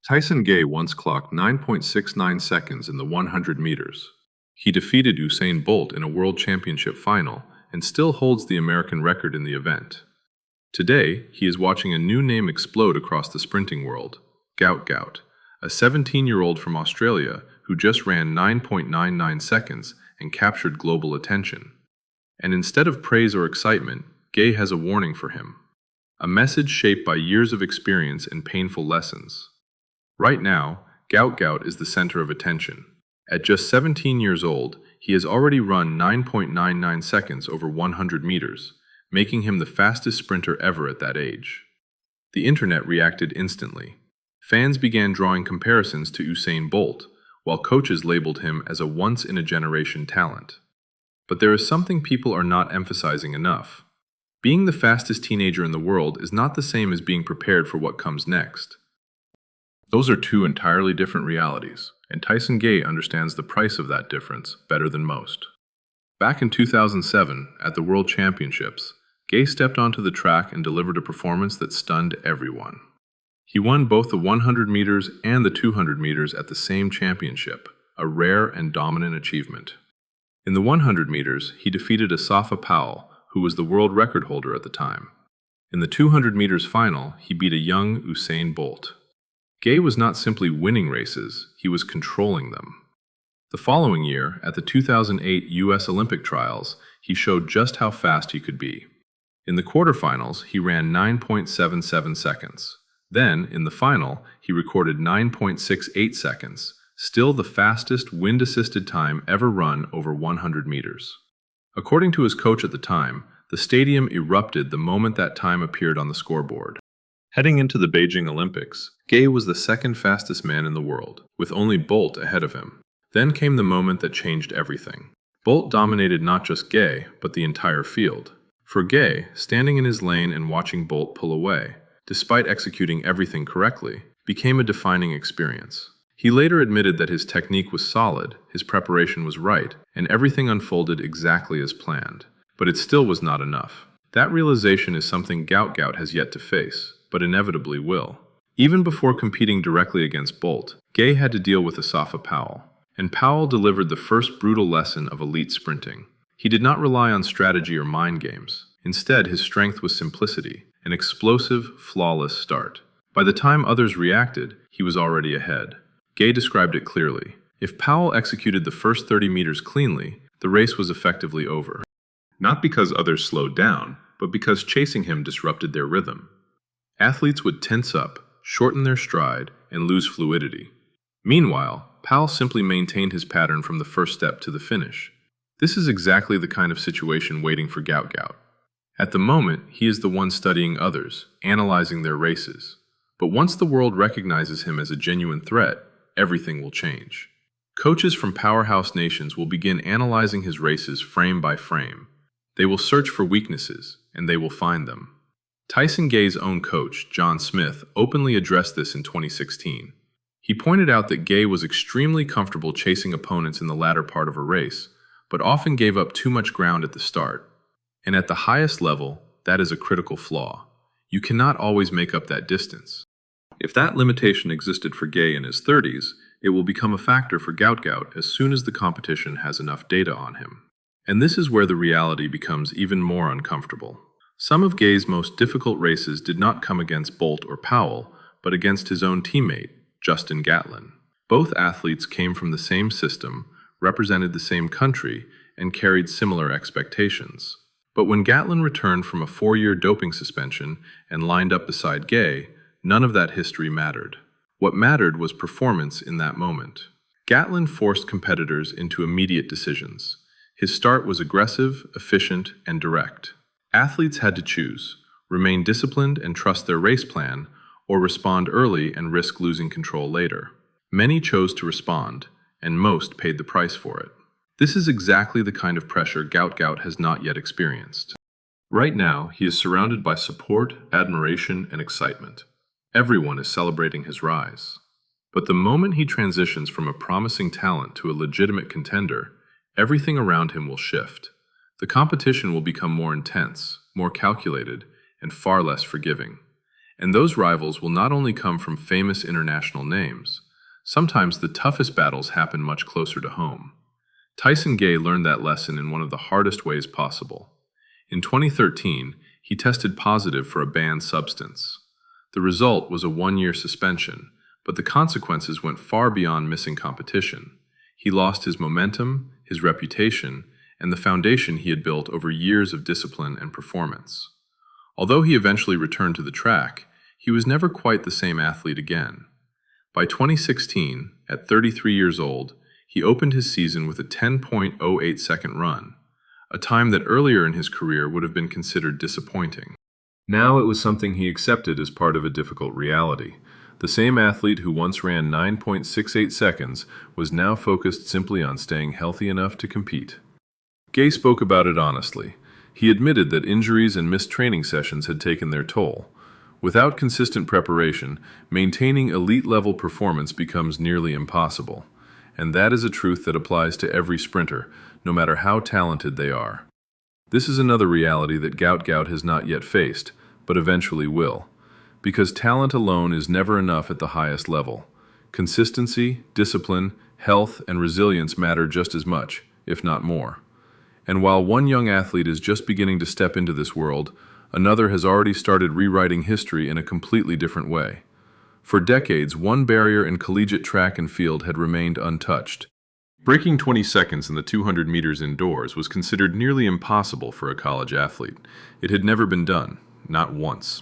Tyson Gay once clocked 9.69 seconds in the 100 meters. He defeated Usain Bolt in a World Championship final and still holds the American record in the event. Today, he is watching a new name explode across the sprinting world, Gout Gout, a 17-year-old from Australia who just ran 9.99 seconds and captured global attention. And instead of praise or excitement, Gay has a warning for him. A message shaped by years of experience and painful lessons. Right now, Gout Gout is the center of attention. At just 17 years old, he has already run 9.99 seconds over 100 meters, making him the fastest sprinter ever at that age. The internet reacted instantly. Fans began drawing comparisons to Usain Bolt, while coaches labeled him as a once-in-a-generation talent. But there is something people are not emphasizing enough. Being the fastest teenager in the world is not the same as being prepared for what comes next. Those are two entirely different realities, and Tyson Gay understands the price of that difference better than most. Back in 2007, at the World Championships, Gay stepped onto the track and delivered a performance that stunned everyone. He won both the 100 meters and the 200 meters at the same championship, a rare and dominant achievement. In the 100 meters, he defeated Asafa Powell, who was the world record holder at the time. In the 200 meters final, he beat a young Usain Bolt. Gay was not simply winning races, he was controlling them. The following year, at the 2008 U.S. Olympic trials, he showed just how fast he could be. In the quarterfinals, he ran 9.77 seconds. Then, in the final, he recorded 9.68 seconds, still the fastest wind-assisted time ever run over 100 meters. According to his coach at the time, the stadium erupted the moment that time appeared on the scoreboard. Heading into the Beijing Olympics, Gay was the second fastest man in the world, with only Bolt ahead of him. Then came the moment that changed everything. Bolt dominated not just Gay, but the entire field. For Gay, standing in his lane and watching Bolt pull away, despite executing everything correctly, became a defining experience. He later admitted that his technique was solid, his preparation was right, and everything unfolded exactly as planned. But it still was not enough. That realization is something Gout Gout has yet to face, but inevitably will. Even before competing directly against Bolt, Gay had to deal with Asafa Powell. And Powell delivered the first brutal lesson of elite sprinting. He did not rely on strategy or mind games. Instead, his strength was simplicity, an explosive, flawless start. By the time others reacted, he was already ahead. Gay described it clearly. If Powell executed the first 30 meters cleanly, the race was effectively over. Not because others slowed down, but because chasing him disrupted their rhythm. Athletes would tense up, shorten their stride, and lose fluidity. Meanwhile, Powell simply maintained his pattern from the first step to the finish. This is exactly the kind of situation waiting for Gout Gout. At the moment, he is the one studying others, analyzing their races. But once the world recognizes him as a genuine threat, everything will change. Coaches from powerhouse nations will begin analyzing his races frame by frame. They will search for weaknesses, and they will find them. Tyson Gay's own coach, John Smith, openly addressed this in 2016. He pointed out that Gay was extremely comfortable chasing opponents in the latter part of a race, but often gave up too much ground at the start. And at the highest level, that is a critical flaw. You cannot always make up that distance. If that limitation existed for Gay in his 30s, it will become a factor for Gout Gout as soon as the competition has enough data on him. And this is where the reality becomes even more uncomfortable. Some of Gay's most difficult races did not come against Bolt or Powell, but against his own teammate, Justin Gatlin. Both athletes came from the same system, represented the same country, and carried similar expectations. But when Gatlin returned from a 4-year doping suspension and lined up beside Gay, none of that history mattered. What mattered was performance in that moment. Gatlin forced competitors into immediate decisions. His start was aggressive, efficient, and direct. Athletes had to choose, remain disciplined and trust their race plan, or respond early and risk losing control later. Many chose to respond, and most paid the price for it. This is exactly the kind of pressure Gout Gout has not yet experienced. Right now, he is surrounded by support, admiration, and excitement. Everyone is celebrating his rise. But the moment he transitions from a promising talent to a legitimate contender, everything around him will shift. The competition will become more intense, more calculated, and far less forgiving. And those rivals will not only come from famous international names. Sometimes the toughest battles happen much closer to home. Tyson Gay learned that lesson in one of the hardest ways possible. In 2013, he tested positive for a banned substance. The result was a 1-year suspension, but the consequences went far beyond missing competition. He lost his momentum, his reputation, and the foundation he had built over years of discipline and performance. Although he eventually returned to the track, he was never quite the same athlete again. By 2016, at 33 years old, he opened his season with a 10.08-second run, a time that earlier in his career would have been considered disappointing. Now it was something he accepted as part of a difficult reality. The same athlete who once ran 9.68 seconds was now focused simply on staying healthy enough to compete. Gay spoke about it honestly. He admitted that injuries and missed training sessions had taken their toll. Without consistent preparation, maintaining elite-level performance becomes nearly impossible. And that is a truth that applies to every sprinter, no matter how talented they are. This is another reality that Gout Gout has not yet faced, but eventually will. Because talent alone is never enough at the highest level. Consistency, discipline, health, and resilience matter just as much, if not more. And while one young athlete is just beginning to step into this world, another has already started rewriting history in a completely different way. For decades, one barrier in collegiate track and field had remained untouched. Breaking 20 seconds in the 200 meters indoors was considered nearly impossible for a college athlete. It had never been done, not once.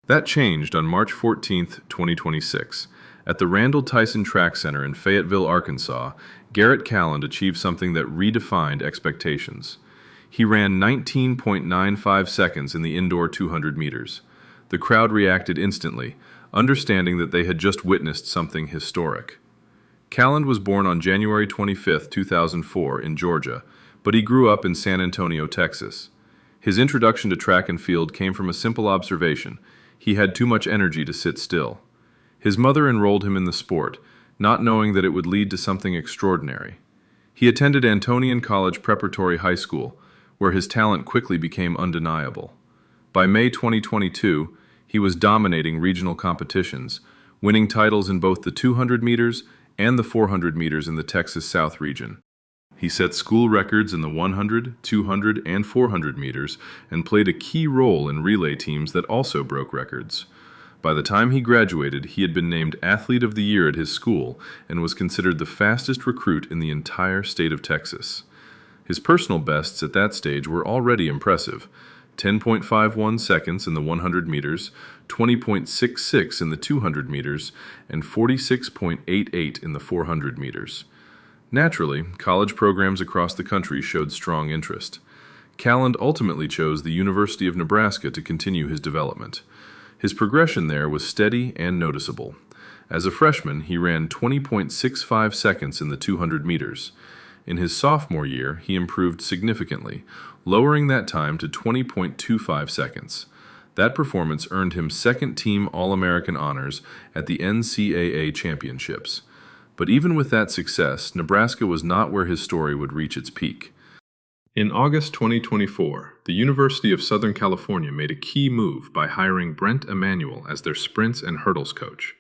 That changed on March 14, 2026. At the Randall Tyson Track Center in Fayetteville, Arkansas, Garrett Calland achieved something that redefined expectations. He ran 19.95 seconds in the indoor 200 meters. The crowd reacted instantly, understanding that they had just witnessed something historic. Calland was born on January 25, 2004, in Georgia, but he grew up in San Antonio, Texas. His introduction to track and field came from a simple observation: he had too much energy to sit still. His mother enrolled him in the sport, not knowing that it would lead to something extraordinary. He attended Antonian College Preparatory High School, where his talent quickly became undeniable. By May 2022, he was dominating regional competitions, winning titles in both the 200 meters and the 400 meters in the Texas South region. He set school records in the 100, 200, and 400 meters and played a key role in relay teams that also broke records. By the time he graduated, he had been named Athlete of the Year at his school and was considered the fastest recruit in the entire state of Texas. His personal bests at that stage were already impressive: 10.51 seconds in the 100 meters, 20.66 in the 200 meters, and 46.88 in the 400 meters. Naturally, college programs across the country showed strong interest. Calland ultimately chose the University of Nebraska to continue his development. His progression there was steady and noticeable. As a freshman, he ran 20.65 seconds in the 200 meters. In his sophomore year, he improved significantly, lowering that time to 20.25 seconds. That performance earned him second-team All-American honors at the NCAA Championships. But even with that success, Nebraska was not where his story would reach its peak. In August 2024, the University of Southern California made a key move by hiring Brent Emanuel as their sprints and hurdles coach.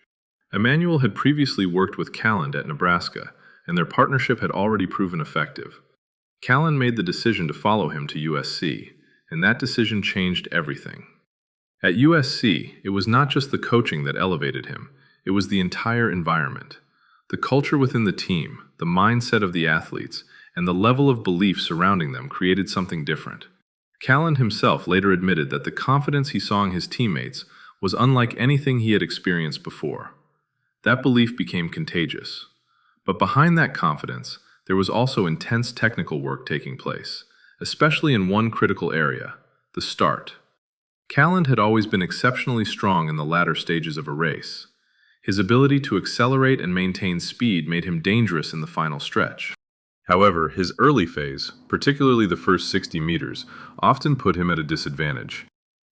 Emanuel had previously worked with Calland at Nebraska, and their partnership had already proven effective. Calland made the decision to follow him to USC, and that decision changed everything. At USC, it was not just the coaching that elevated him, it was the entire environment. The culture within the team, the mindset of the athletes, and the level of belief surrounding them created something different. Calland himself later admitted that the confidence he saw in his teammates was unlike anything he had experienced before. That belief became contagious. But behind that confidence, there was also intense technical work taking place, especially in one critical area: the start. Calland had always been exceptionally strong in the latter stages of a race. His ability to accelerate and maintain speed made him dangerous in the final stretch. However, his early phase, particularly the first 60 meters, often put him at a disadvantage.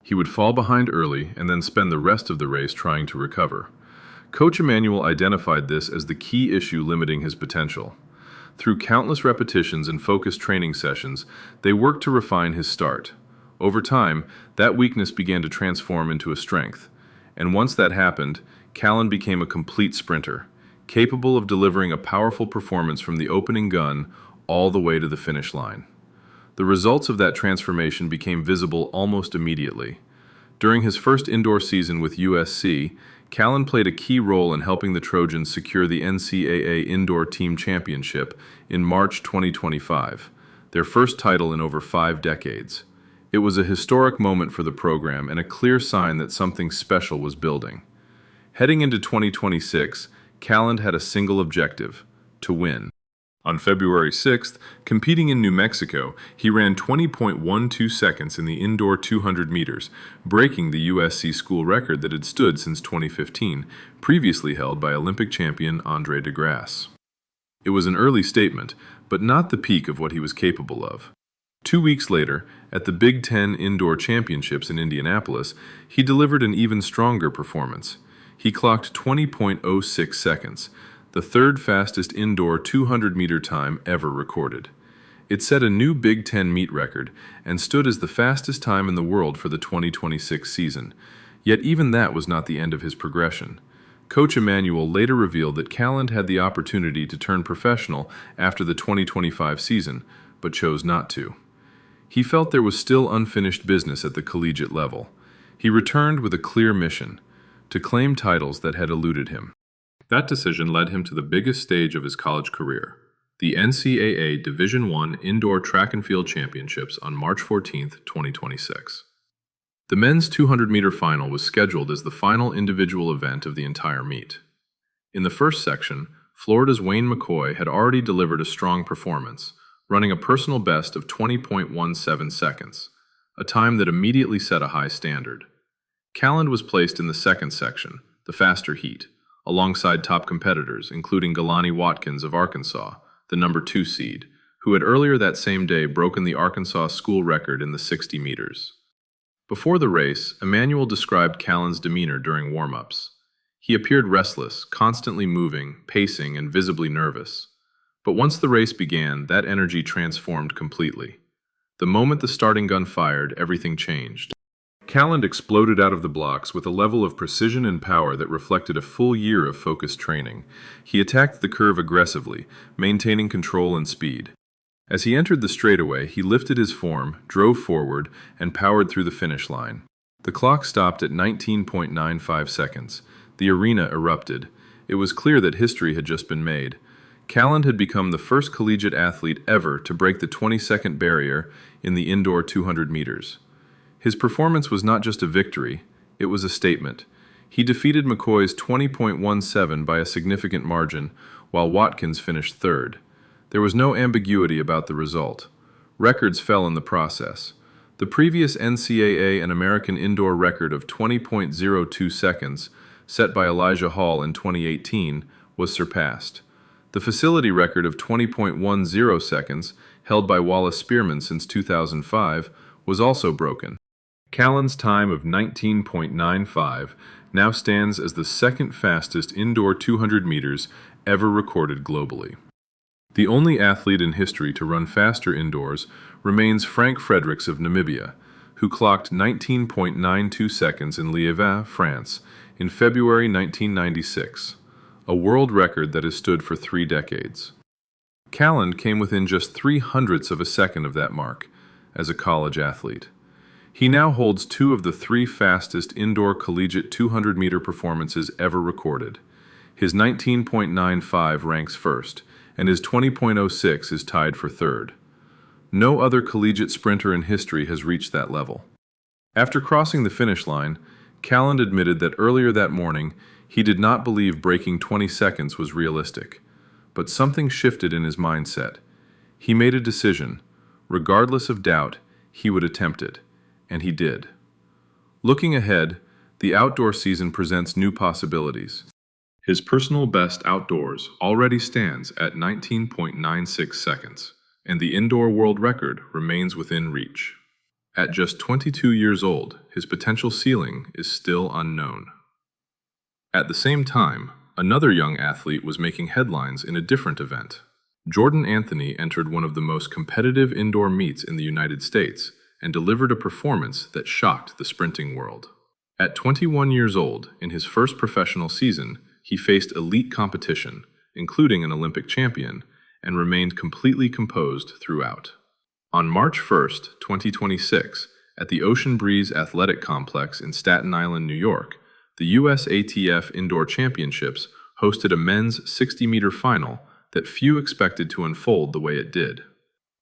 He would fall behind early and then spend the rest of the race trying to recover. Coach Emanuel identified this as the key issue limiting his potential. Through countless repetitions and focused training sessions, they worked to refine his start. Over time, that weakness began to transform into a strength, And once that happened, Calland became a complete sprinter, capable of delivering a powerful performance from the opening gun all the way to the finish line. The results of that transformation became visible almost immediately. During his first indoor season with USC, Calland played a key role in helping the Trojans secure the NCAA Indoor Team Championship in March 2025, their first title in over 5 decades. It was a historic moment for the program and a clear sign that something special was building. Heading into 2026, Calland had a single objective: to win. On February 6th, competing in New Mexico, he ran 20.12 seconds in the indoor 200 meters, breaking the USC school record that had stood since 2015, previously held by Olympic champion Andre DeGrasse. It was an early statement, but not the peak of what he was capable of. 2 weeks later, at the Big Ten Indoor Championships in Indianapolis, he delivered an even stronger performance. He clocked 20.06 seconds, the third fastest indoor 200-meter time ever recorded. It set a new Big Ten meet record and stood as the fastest time in the world for the 2026 season. Yet even that was not the end of his progression. Coach Emanuel later revealed that Calland had the opportunity to turn professional after the 2025 season, but chose not to. He felt there was still unfinished business at the collegiate level. He returned with a clear mission: to claim titles that had eluded him. That decision led him to the biggest stage of his college career, the NCAA Division I Indoor Track and Field Championships on March 14, 2026. The men's 200-meter final was scheduled as the final individual event of the entire meet. In the first section, Florida's Wayne McCoy had already delivered a strong performance, running a personal best of 20.17 seconds, a time that immediately set a high standard. Calland was placed in the second section, the faster heat, alongside top competitors, including Galani Watkins of Arkansas, the number 2 seed, who had earlier that same day broken the Arkansas school record in the 60 meters. Before the race, Emanuel described Calland's demeanor during warm-ups. He appeared restless, constantly moving, pacing, and visibly nervous. But once the race began, that energy transformed completely. The moment the starting gun fired, everything changed. Calland exploded out of the blocks with a level of precision and power that reflected a full year of focused training. He attacked the curve aggressively, maintaining control and speed. As he entered the straightaway, he lifted his form, drove forward, and powered through the finish line. The clock stopped at 19.95 seconds. The arena erupted. It was clear that history had just been made. Calland had become the first collegiate athlete ever to break the 20-second barrier in the indoor 200 meters. His performance was not just a victory, it was a statement. He defeated McCoy's 20.17 by a significant margin, while Watkins finished third. There was no ambiguity about the result. Records fell in the process. The previous NCAA and American indoor record of 20.02 seconds, set by Elijah Hall in 2018, was surpassed. The facility record of 20.10 seconds, held by Wallace Spearman since 2005, was also broken. Calland's time of 19.95 now stands as the second fastest indoor 200 meters ever recorded globally. The only athlete in history to run faster indoors remains Frank Fredericks of Namibia, who clocked 19.92 seconds in Liévin, France, in February 1996, a world record that has stood for 3 decades. Calland came within just 0.03 of a second of that mark as a college athlete. He now holds 2 of the 3 fastest indoor collegiate 200-meter performances ever recorded. His 19.95 ranks first, and his 20.06 is tied for third. No other collegiate sprinter in history has reached that level. After crossing the finish line, Calland admitted that earlier that morning he did not believe breaking 20 seconds was realistic. But something shifted in his mindset. He made a decision. Regardless of doubt, he would attempt it. And he did. Looking ahead, the outdoor season presents new possibilities. His personal best outdoors already stands at 19.96 seconds, and the indoor world record remains within reach. At just 22 years old, his potential ceiling is still unknown. At the same time, another young athlete was making headlines in a different event. Jordan Anthony entered one of the most competitive indoor meets in the United States and delivered a performance that shocked the sprinting world. At 21 years old, in his first professional season, he faced elite competition, including an Olympic champion, and remained completely composed throughout. On March 1st, 2026, at the Ocean Breeze Athletic Complex in Staten Island, New York, the USATF Indoor Championships hosted a men's 60-meter final that few expected to unfold the way it did.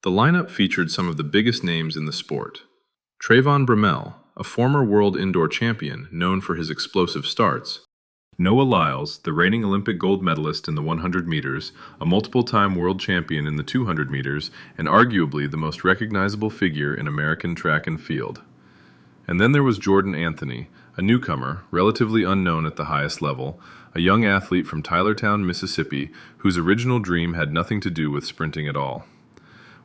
The lineup featured some of the biggest names in the sport. Trayvon Bromell, a former world indoor champion known for his explosive starts; Noah Lyles, the reigning Olympic gold medalist in the 100 meters, a multiple-time world champion in the 200 meters, and arguably the most recognizable figure in American track and field. And then there was Jordan Anthony, a newcomer, relatively unknown at the highest level, a young athlete from Tylertown, Mississippi, whose original dream had nothing to do with sprinting at all.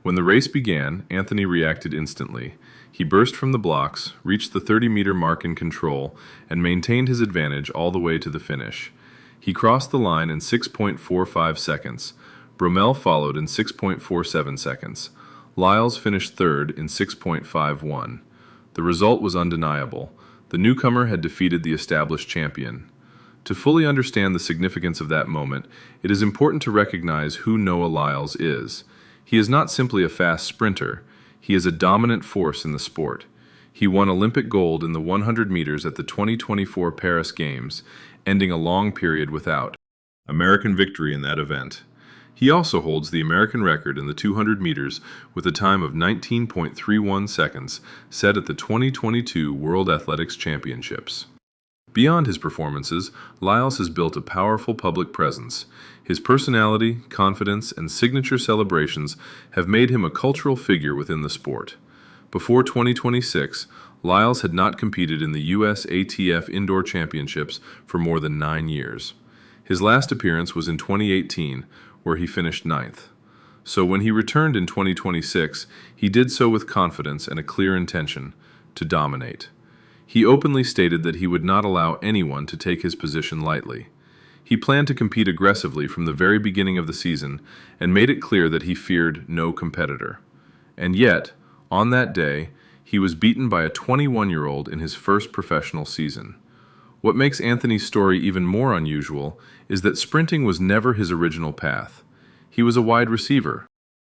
When the race began, Anthony reacted instantly. He burst from the blocks, reached the 30-meter mark in control, and maintained his advantage all the way to the finish. He crossed the line in 6.45 seconds. Bromell followed in 6.47 seconds. Lyles finished third in 6.51. The result was undeniable. The newcomer had defeated the established champion. To fully understand the significance of that moment, it is important to recognize who Noah Lyles is. He is not simply a fast sprinter. He is a dominant force in the sport. He won Olympic gold in the 100 meters at the 2024 Paris Games, ending a long period without American victory in that event. He also holds the American record in the 200 meters with a time of 19.31 seconds, set at the 2022 World Athletics Championships. Beyond his performances, Lyles has built a powerful public presence. His personality, confidence, and signature celebrations have made him a cultural figure within the sport. Before 2026, Lyles had not competed in the USATF Indoor Championships for more than 9 years. His last appearance was in 2018, where he finished 9th. So when he returned in 2026, he did so with confidence and a clear intention to dominate. He openly stated that he would not allow anyone to take his position lightly. He planned to compete aggressively from the very beginning of the season and made it clear that he feared no competitor. And yet, on that day, he was beaten by a 21-year-old in his first professional season. What makes Anthony's story even more unusual is that sprinting was never his original path. He was a wide receiver,